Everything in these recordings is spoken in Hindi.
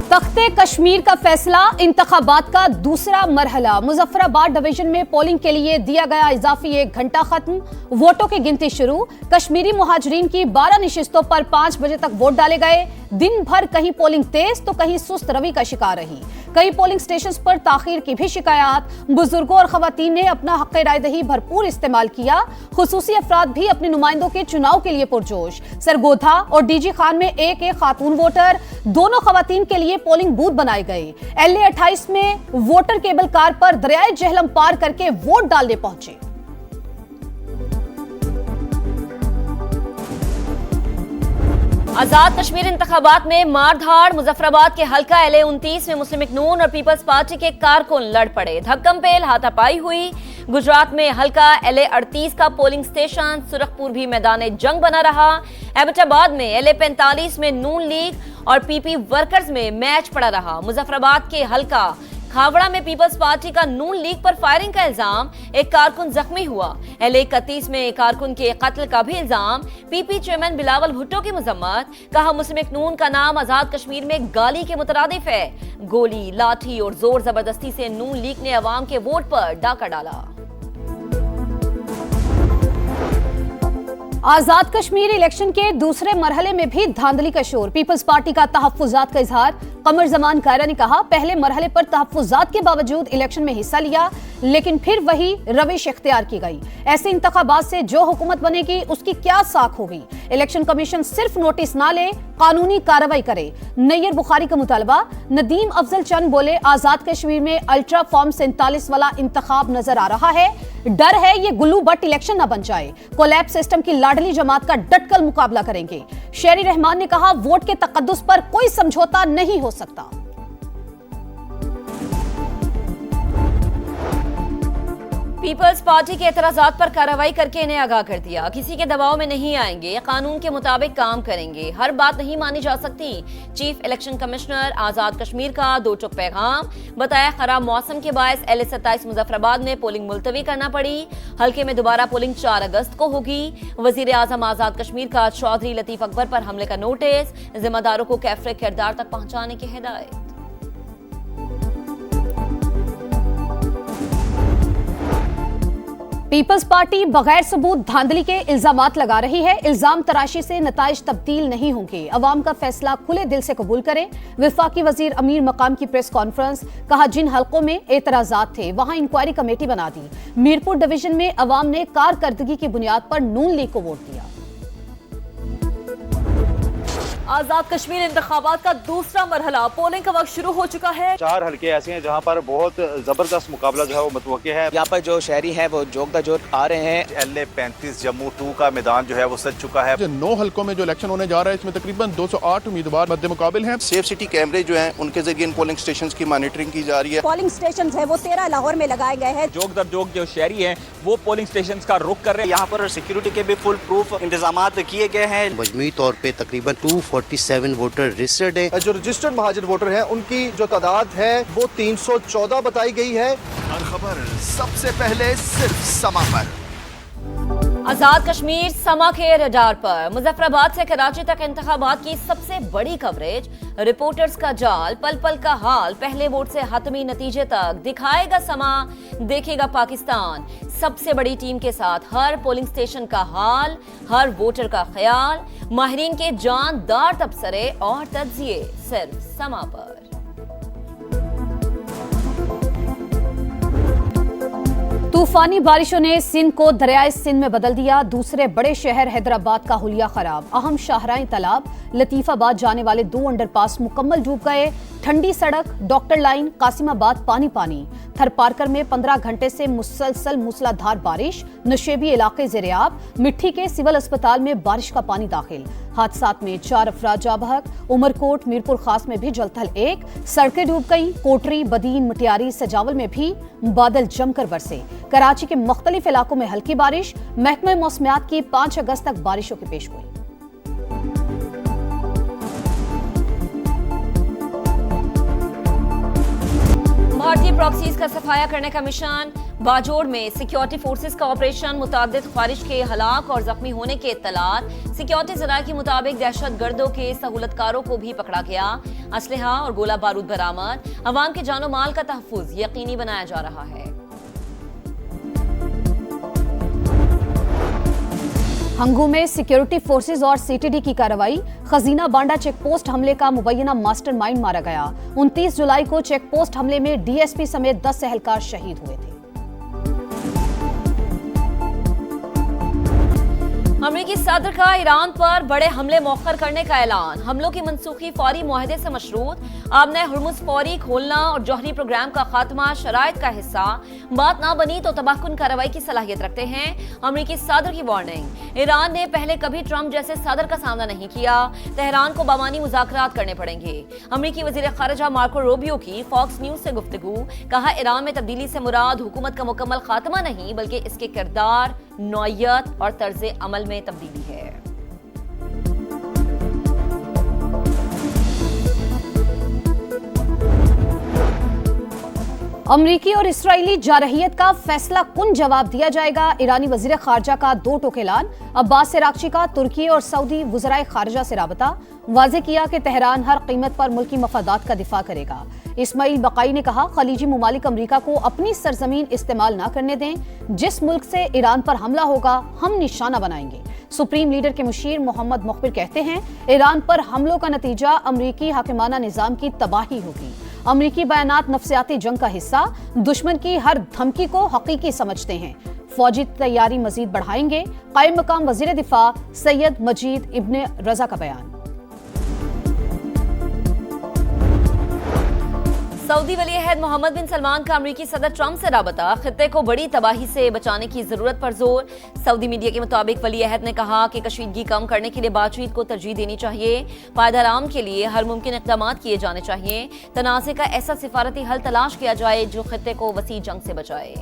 तख्ते कश्मीर का फैसला, इंतखाबात का दूसरा मरहला। मुजफ्फराबाद डिवीजन में पोलिंग के लिए दिया गया इजाफी 1 घंटा खत्म, वोटों की गिनती शुरू। कश्मीरी मुहाजिरीन की 12 नशिस्तों पर 5 बजे तक वोट डाले गए। दिन भर कहीं पोलिंग तेज तो कहीं सुस्त रवि का शिकार रही। कई पोलिंग स्टेशन पर ताखीर की भी शिकायत। बुजुर्गों और खवातीन ने अपना हक रायदही भरपूर इस्तेमाल किया। खुसूसी अफराद भी अपने नुमाइंदों के चुनाव के लिए पुरजोश। सरगोधा और डीजी खान में एक खातून वोटर, दोनों खवातीन के लिए पोलिंग बूथ बनाए गए। LA 28 में वोटर केबल कार पर दरियाए जहलम पार करके वोट डालने पहुंचे। आजाद कश्मीर इंतखाबात में मारधाड़। मुजफ्फराबाद के हल्का LA 29 में मुस्लिम नून और पीपल्स पार्टी के कारकुन लड़ पड़े। धक्कम पेल हाथापाई हुई। गुजरात में हल्का LA 38 का पोलिंग स्टेशन सुरखपुर भी मैदान जंग बना रहा। एबटाबाद में LA 45 में नून लीग और PP वर्कर्स में मैच पड़ा रहा। मुजफ्फराबाद के हल्का खावड़ा में पीपल्स पार्टी का नून लीग पर फायरिंग का इल्जाम, एक कारकुन जख्मी हुआ। LA 31 में एक कारकुन के कत्ल का भी इल्जाम। PP चेयरमैन बिलावल भुट्टो की मजम्मत, कहा मुस्लिम नून का नाम आजाद कश्मीर में गाली के मुतरादिफ है। गोली, लाठी और जोर जबरदस्ती से नून लीग ने अवाम के वोट पर डाका डाला। आजाद कश्मीर इलेक्शन के दूसरे मरहले में भी धांधली का शोर। पीपल्स पार्टी का तहफ्फुजात का इजहार। कमर जमान कायरा ने कहा, पहले मरहले पर तहफ्फुजात के बावजूद इलेक्शन में हिस्सा लिया, लेकिन फिर वही रविश इख्तियार की गई। ऐसे इंतखाबात से जो हुकूमत बनेगी उसकी क्या साख होगी। इलेक्शन कमीशन सिर्फ नोटिस ना ले, कानूनी कार्रवाई करे। नैयर बुखारी का मुतालबा। नदीम अफजल चंद बोले, आजाद कश्मीर में अल्ट्रा फॉर्म 47 वाला इंतखाब नजर आ रहा है। डर है ये गुल्लू बट इलेक्शन न बन जाए। कोलैब सिस्टम की लाडली जमात का डटकर मुकाबला करेंगे। शेरी रहमान ने कहा, वोट के तकद्दुस पर कोई समझौता नहीं हो सकता। पीपल्स पार्टी के एतराजात पर कार्रवाई करके इन्हें आगाह कर दिया। किसी के दबाव में नहीं आएंगे, कानून के मुताबिक काम करेंगे। हर बात नहीं मानी जा सकती। चीफ इलेक्शन कमिश्नर आजाद कश्मीर का 2 टुक पैगाम। बताया, खराब मौसम के बायस LA 27 मुजफ्फराबाद में पोलिंग मुलतवी करना पड़ी। हल्के में दोबारा पोलिंग 4 अगस्त को होगी। वजीर आजम आजाद कश्मीर का चौधरी लतीफ अकबर पर हमले का नोटिस। जिम्मेदारों को कैफरे किरदार तक पहुंचाने की हिदायत। पीपल्स पार्टी बगैर सबूत धांधली के इल्जामात लगा रही है। इल्जाम तराशी से नताइज तब्दील नहीं होंगे। अवाम का फैसला खुले दिल से कबूल करें। वफाकी वजीर अमीर मकाम की प्रेस कॉन्फ्रेंस। कहा, जिन हलकों में एतराजात थे वहां इंक्वायरी कमेटी बना दी। मीरपुर डिवीजन में अवाम ने कारकर्दगी की बुनियाद पर नून लीग को वोट दिया। आजाद कश्मीर इंतखाबात का दूसरा मरहला, पोलिंग का वक्त शुरू हो चुका है। 4 हल्के ऐसे हैं जहां पर बहुत जबरदस्त मुकाबला जो है वो मुतवक्के है। यहाँ पर जो शहरी हैं वो जोक दा जोक आ रहे हैं। LA 35 जम्मू 2 का मैदान जो है वो सज चुका है। 9 हल्कों में जो इलेक्शन होने जा रहा है, इसमें तकरीबन 208 उम्मीदवार मद्दे मुकाबिल हैं। सेफ सिटी कैमरे जो हैं उनके जरिए पोलिंग स्टेशन की मॉनिटरिंग की जा रही है। पोलिंग स्टेशन है वो 13 लाहौर में लगाए गए हैं। जोक दर जोक जो शहरी हैं वो पोलिंग स्टेशन का रुख कर रहे हैं। यहाँ पर सिक्योरिटी के भी फुल प्रूफ इंतजाम किए गए हैं। मजमूई तौर पे तकरीबन 247 वोटर रजिस्टर्ड है। जो रजिस्टर्ड महाजिर वोटर हैं उनकी जो तादाद है वो 314 बताई गई है। हर खबर सबसे पहले सिर्फ समा पर। आजाद कश्मीर समा के रडार पर। मुजफ्फराबाद से कराची तक इंतखाबात की सबसे बड़ी कवरेज। रिपोर्टर्स का जाल, पल पल का हाल, पहले वोट से हतमी नतीजे तक। दिखाएगा समा, देखेगा पाकिस्तान। सबसे बड़ी टीम के साथ हर पोलिंग स्टेशन का हाल, हर वोटर का ख्याल। माहिरीन के जानदार तबसरे और तज्जिए सिर्फ समा पर। तूफानी बारिशों ने सिंध को दरियाए सिंध में बदल दिया। दूसरे बड़े शहर हैदराबाद का हुलिया खराब। अहम शाहराएं तालाब, लतीफाबाद जाने वाले 2 अंडरपास मुकम्मल डूब गए। ठंडी सड़क, डॉक्टर लाइन, कासिमाबाद पानी पानी। थरपारकर में 15 घंटे से मुसलसल मूसलाधार बारिश। नशेबी इलाके ज़ेरियाब। मिट्टी के सिविल अस्पताल में बारिश का पानी दाखिल। हादसात में 4 अफराद जाँ बहक। उमरकोट, मीरपुर खास में भी जलथल 1। सड़कें डूब गईं। कोटरी, बदीन, मटियारी, सजावल में भी बादल जमकर बरसे। कराची के मुख्तलिफ इलाकों में हल्की बारिश। महकमे मौसमियात की 5 अगस्त तक बारिशों की पेशगोई। भारतीय प्रॉक्सीज का सफाया करने का मिशन। बाजोड़ में सिक्योरिटी फोर्सेस का ऑपरेशन। मुताबिद ख्वारिज के हलाक और जख्मी होने के इत्तलात। सिक्योरिटी जराये के मुताबिक दहशत गर्दों के सहूलतकारों को भी पकड़ा गया। असलहा और गोला बारूद बरामद। अवाम के जानो माल का तहफ्फुज यकीनी बनाया जा रहा है। हंगू में सिक्योरिटी फोर्सेज और सीटीडी की कार्रवाई। खजीना बांडा चेकपोस्ट हमले का मुबैना मास्टरमाइंड मारा गया। 29 जुलाई को चेकपोस्ट हमले में डीएसपी समेत 10 एहलकार शहीद हुए थे। अमेरिकी सदर का ईरान पर बड़े हमले मौखर करने का ऐलान। हमलों की मनसूखी फौरी मुआहदे से मशरूत। आबने हुर्मुज़ फौरी खोलना और जौहरी प्रोग्राम का खात्मा शराइत का हिस्सा। बात ना बनी तो तबाहकुन कार्रवाई की सलाहियत रखते हैं। अमेरिकी सदर की वार्निंग। ईरान ने पहले कभी ट्रंप जैसे सदर का सामना नहीं किया। तेहरान को बामानी मुज़ाकरात करने पड़ेंगे। अमेरिकी वज़ीर ख़ारिजा मार्को रूबियो की फॉक्स न्यूज से गुफ्तगू। कहा, ईरान में तब्दीली से मुराद हुकूमत का मुकम्मल खात्मा नहीं बल्कि इसके किरदार, नौइयत और तर्ज अमल में तब्दीली है। अमरीकी और इस्राएली जारहियत का फैसला कुन जवाब दिया जाएगा। ईरानी वजीर खारजा का 2 टोक ऐलान। अब्बास इराक्ची का तुर्की और सऊदी वज़राए खारजा से राबता। वाज़े किया कि तेहरान हर कीमत पर मुल्की मफादात का दिफा करेगा। इस्माइल बकाई ने कहा, खलीजी मुमालिक अमरीका को अपनी सरजमीन इस्तेमाल न करने दें। जिस मुल्क से ईरान पर हमला होगा हम निशाना बनाएंगे। सुप्रीम लीडर के मुशीर मोहम्मद मुखबिर कहते हैं, ईरान पर हमलों का नतीजा अमरीकी हाकिमाना निजाम की तबाही होगी। अमरीकी बयानात नफ्सियाती जंग का हिस्सा। दुश्मन की हर धमकी को हकीकी समझते हैं। फौजी तैयारी मजीद बढ़ाएंगे। कायम मकाम वजीर दिफा सैयद मजीद इब्ने रजा का बयान। सऊदी वली अहद मोहम्मद बिन सलमान का अमरीकी सदर ट्रंप से राबता। खित्ते को बड़ी तबाही से बचाने की जरूरत पर जोर। सऊदी मीडिया के मुताबिक वली अहद ने कहा कि कशीदगी कम करने के लिए बातचीत को तरजीह देनी चाहिए। पायदार आराम के लिए हर मुमकिन इक़दाम किए जाने चाहिए। तनाज़े का ऐसा सिफारती हल तलाश किया जाए जो खित्ते को वसी जंग से बचाए।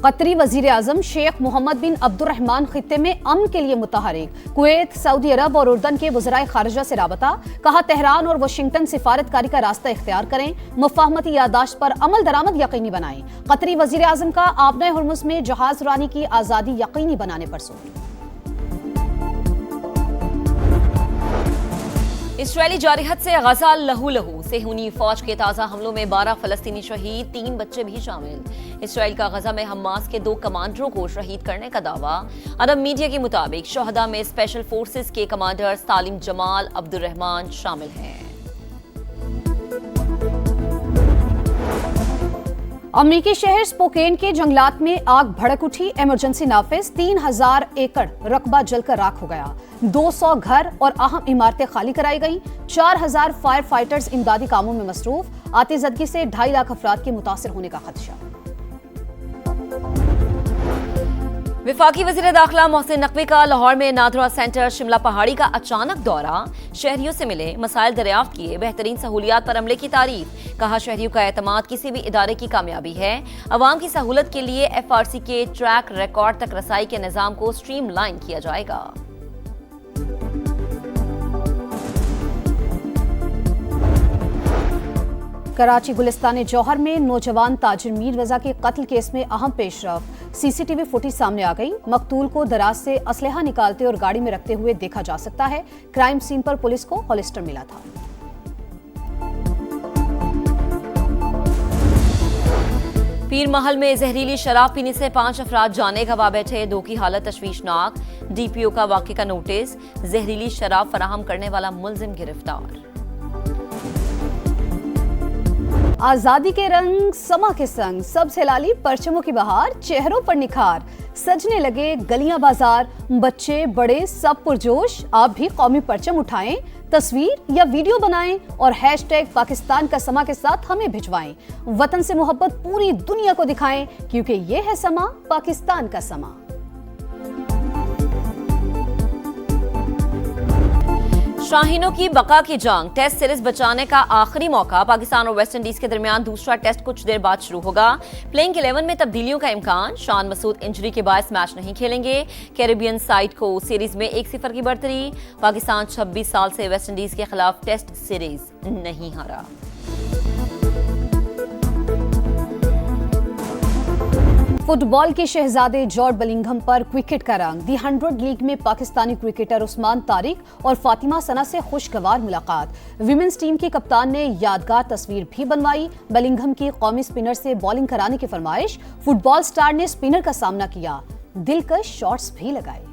कतरी वजीर आजम शेख मोहम्मद बिन अब्दुर्रहमान खित्ते में अमन के लिए मुतहरिक। कुवैत, सऊदी अरब और उर्दन के वज़राए खारजा से राबता। कहा, तेहरान और वाशिंगटन सिफारतकारी का रास्ता इख्तियार करें। मुफाहमती यादाश्त पर अमल दरामद यकीनी बनाएं। कतरी वजीर आजम का आबने हुर्मुज़ में जहाज रानी की आज़ादी यकीनी बनाने पर जोर। इस्राएली जारहियत से गजा लहू लहू। सेहूनी फौज के ताज़ा हमलों में 12 फलस्तीनी शहीद, 3 बच्चे भी शामिल। इसराइल का गजा में हमास के 2 कमांडरों को शहीद करने का दावा। अरब मीडिया के मुताबिक शोहदा में स्पेशल फोर्सेस के कमांडर सालिम जमाल अब्दुर्रहमान शामिल हैं। अमरीकी शहर स्पोकेन के जंगलात में आग भड़क उठी। इमरजेंसी नाफिज। 3000 एकड़ रकबा जलकर राख हो गया। 200 घर और अहम इमारतें खाली कराई गई। 4000 फायर फाइटर्स इमदादी कामों में मसरूफ। आतिशबाजी से 2.5 लाख अफराद के मुतासिर होने का खदशा। विफाकी वज़ीर दाखिला मोहसिन नकवी का लाहौर में नादरा सेंटर शिमला पहाड़ी का अचानक दौरा। शहरियों से मिले, मसाइल दरियाफ्त किए, बेहतरीन सहूलियात पर अमले की तारीफ। कहा, शहरियों का एतमाद किसी भी इदारे की कामयाबी है। अवाम की सहूलत के लिए FRC के ट्रैक रिकॉर्ड तक रसाई के निज़ाम को स्ट्रीमलाइन किया जाएगा। कराची गुलिस्तान जौहर में नौजवान ताजिर मीर रजा के कत्ल केस में अहम पेशरफ। CCTV फुटेज सामने आ गई। मकतूल को दराज से असलहा निकालते और गाड़ी में रखते हुए देखा जा सकता है। क्राइम सीन पर पुलिस को हॉलिस्टर मिला था। पीर महल में जहरीली शराब पीने से 5 अफराद जाने गंवा बैठे। 2 की हालत तशवीशनाक। DPO का वाक़े का नोटिस। जहरीली शराब फराहम करने वाला मुलजिम गिरफ्तार। आजादी के रंग समा के संग सबसे लाली परचमों की बहार। चेहरों पर निखार। सजने लगे गलियां बाजार। बच्चे बड़े सब पुरजोश। आप भी कौमी परचम उठाएं, तस्वीर या वीडियो बनाएं और #पाकिस्तान का समा के साथ हमें भिजवाएं। वतन से मोहब्बत पूरी दुनिया को दिखाएं, क्योंकि ये है समा, पाकिस्तान का समा। शाहीनों की बका की जंग, टेस्ट सीरीज बचाने का आखिरी मौका। पाकिस्तान और वेस्ट इंडीज के दरमियान दूसरा टेस्ट कुछ देर बाद शुरू होगा। प्लेइंग 11 में तब्दीलियों का इम्कान। शान मसूद इंजरी के बायस मैच नहीं खेलेंगे। कैरेबियन साइड को सीरीज में 1-0 की बढ़तरी। पाकिस्तान 26 साल से वेस्ट इंडीज के खिलाफ टेस्ट सीरीज नहीं हारा। फुटबॉल के शहजादे जॉर्ज बेलिंघम पर क्रिकेट का रंग। दी 100 लीग में पाकिस्तानी क्रिकेटर उस्मान तारिक और फातिमा सना से खुशगवार मुलाकात। विमेंस टीम के कप्तान ने यादगार तस्वीर भी बनवाई। बेलिंघम की कौमी स्पिनर से बॉलिंग कराने की फरमाइश। फुटबॉल स्टार ने स्पिनर का सामना किया, दिलकश शॉट्स भी लगाए।